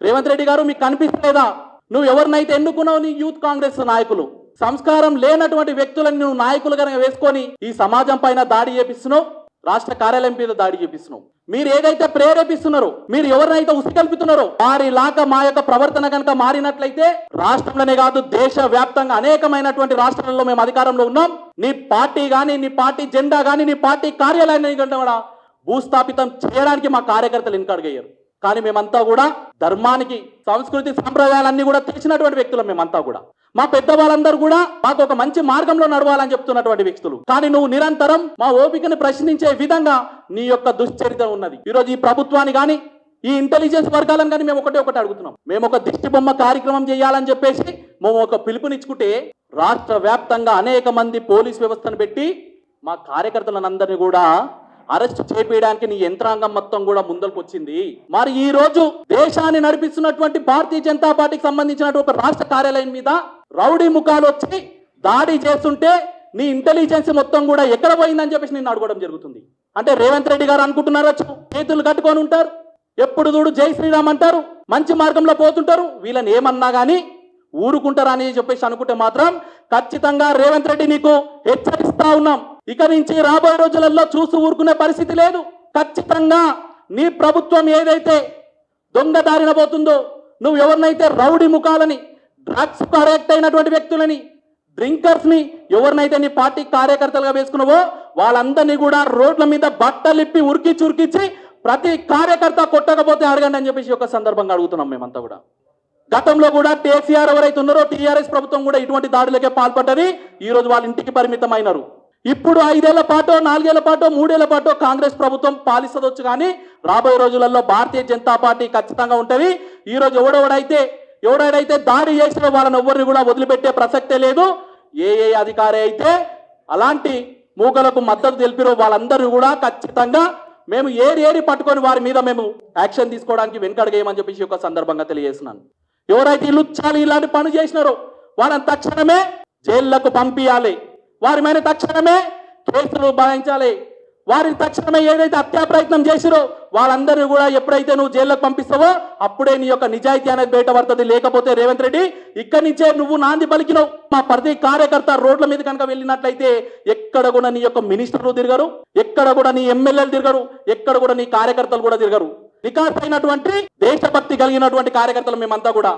రేవంత్ రెడ్డి గారు మీకు కనిపిస్తలేదా? నువ్వు ఎవరినైతే ఎన్నుకున్నావు నీ యూత్ కాంగ్రెస్ నాయకులు సంస్కారం లేనటువంటి వ్యక్తులను నువ్వు నాయకులుగా వేసుకొని ఈ సమాజం పైన దాడి చేపిస్తున్నావు, రాష్ట్ర కార్యాలయం మీద దాడి చేపిస్తున్నావు. మీరు ఏదైతే ప్రేరేపిస్తున్నారో, మీరు ఎవరినైతే ఉసిగల్పుతున్నారో వారిలాగా మా యొక్క ప్రవర్తన కనుక మారినట్లయితే రాష్ట్రంలోనే కాదు దేశ వ్యాప్తంగా అనేకమైనటువంటి రాష్ట్రాలలో మేము అధికారంలో ఉన్నాం. నీ పార్టీ కానీ, నీ పార్టీ జెండా కానీ, నీ పార్టీ కార్యాలయాన్ని కూడా భూస్థాపితం చేయడానికి మా కార్యకర్తలు వెనుకడుగయ్యారు. కానీ మేమంతా కూడా ధర్మానికి, సంస్కృతి సంప్రదాయాలన్నీ కూడా తెలిసినటువంటి వ్యక్తులు. మేమంతా కూడా మా పెద్దవాళ్ళందరూ కూడా మాకు ఒక మంచి మార్గంలో నడవాలని చెప్తున్నటువంటి వ్యక్తులు. కానీ నువ్వు నిరంతరం మా ఓపికను ప్రశ్నించే విధంగా నీ యొక్క దుశ్చరిత్ర ఉన్నది. ఈరోజు ఈ ప్రభుత్వాన్ని కానీ, ఈ ఇంటెలిజెన్స్ వర్గాలను కానీ మేము ఒకటి అడుగుతున్నాం. మేము ఒక దిష్టి బొమ్మ కార్యక్రమం చేయాలని చెప్పేసి మేము ఒక పిలుపునిచ్చుకుంటే రాష్ట్ర వ్యాప్తంగా అనేక మంది పోలీస్ వ్యవస్థను పెట్టి మా కార్యకర్తలందరినీ కూడా అరెస్ట్ చేపేయడానికి నీ యంత్రాంగం మొత్తం కూడా ముందరకు వచ్చింది. మరి ఈ రోజు దేశాన్ని నడిపిస్తున్నటువంటి భారతీయ జనతా పార్టీకి సంబంధించినటువంటి ఒక రాష్ట్ర కార్యాలయం మీద రౌడీ ముఖాలు వచ్చి దాడి చేస్తుంటే నీ ఇంటెలిజెన్స్ మొత్తం కూడా ఎక్కడ పోయిందని చెప్పేసి నేను అడగడం జరుగుతుంది. అంటే రేవంత్ రెడ్డి గారు అనుకుంటున్నారు చేతులు కట్టుకొని ఉంటారు, ఎప్పుడు చూడు జై శ్రీరామ్ అంటారు, మంచి మార్గంలో పోతుంటారు, వీళ్ళని ఏమన్నా కానీ ఊరుకుంటారా అని చెప్పేసి అనుకుంటే మాత్రం ఖచ్చితంగా రేవంత్ రెడ్డి నీకు హెచ్చరిస్తా ఉన్నాం. ఇక నుంచి రాబోయే రోజులలో చూసి ఊరుకునే పరిస్థితి లేదు. ఖచ్చితంగా నీ ప్రభుత్వం ఏదైతే దొంగదారిన పోతుందో, నువ్వు ఎవరినైతే రౌడీ ముఖాలని, డ్రగ్స్ అరెక్ట్ అయినటువంటి వ్యక్తులని, డ్రింకర్స్ ని ఎవరినైతే నీ పార్టీ కార్యకర్తలుగా వేసుకున్నావో వాళ్ళందరినీ కూడా రోడ్ల మీద బట్టలిప్పి ఉరికిచ్చి ప్రతి కార్యకర్త కొట్టకపోతే అడగండి అని చెప్పేసి ఒక సందర్భంగా అడుగుతున్నాం. మేమంతా కూడా గతంలో కూడా కేసీఆర్ ఎవరైతే ఉన్నారో టీఆర్ఎస్ ప్రభుత్వం కూడా ఇటువంటి దాడులకే పాల్పడ్డది. ఈ రోజు వాళ్ళ ఇంటికి పరిమితమైనారు. ఇప్పుడు 5 ఏళ్ల పాటో, 4 ఏళ్ల పాటో, 3 ఏళ్ల పాటో కాంగ్రెస్ ప్రభుత్వం పాలిస్తదొచ్చు, కానీ రాబోయే రోజులలో భారతీయ జనతా పార్టీ ఖచ్చితంగా ఉంటుంది. ఈ రోజు ఎవడైతే దాడి చేసిన వాళ్ళని ఎవరిని కూడా వదిలిపెట్టే ప్రసక్తే లేదు. ఏ అధికారి అయితే అలాంటి మూకలకు మద్దతు తెలిపిరో వాళ్ళందరూ కూడా ఖచ్చితంగా మేము ఏరి పట్టుకొని వారి మీద మేము యాక్షన్ తీసుకోవడానికి వెనుకడుగేయమని చెప్పేసి ఒక సందర్భంగా తెలియజేస్తున్నాను. ఎవరైతే లుచ్చాలి ఇలాంటి పని చేసినారో వాళ్ళని తక్షణమే జైళ్లకు పంపించాలి, వారి మీద తక్షణమే కేసులు భరించాలి, వారిని తక్షణమే ఏదైతే హత్యా ప్రయత్నం చేసిరో వాళ్ళందరినీ కూడా ఎప్పుడైతే నువ్వు జైల్లోకి పంపిస్తావో అప్పుడే నీ యొక్క నిజాయితీ అనేది బయటపడుతుంది. లేకపోతే రేవంత్ రెడ్డి ఇక్కడి నుంచే నువ్వు నాంది పలికినావు. మా ప్రతి కార్యకర్త రోడ్ల మీద కనుక వెళ్ళినట్లయితే ఎక్కడ కూడా నీ యొక్క మినిస్టర్లు తిరగరు, ఎక్కడ కూడా నీ ఎమ్మెల్యేలు తిరగరు, ఎక్కడ కూడా నీ కార్యకర్తలు కూడా తిరగరు. నికాసైనటువంటి దేశభక్తి కలిగినటువంటి కార్యకర్తలు మేమంతా కూడా.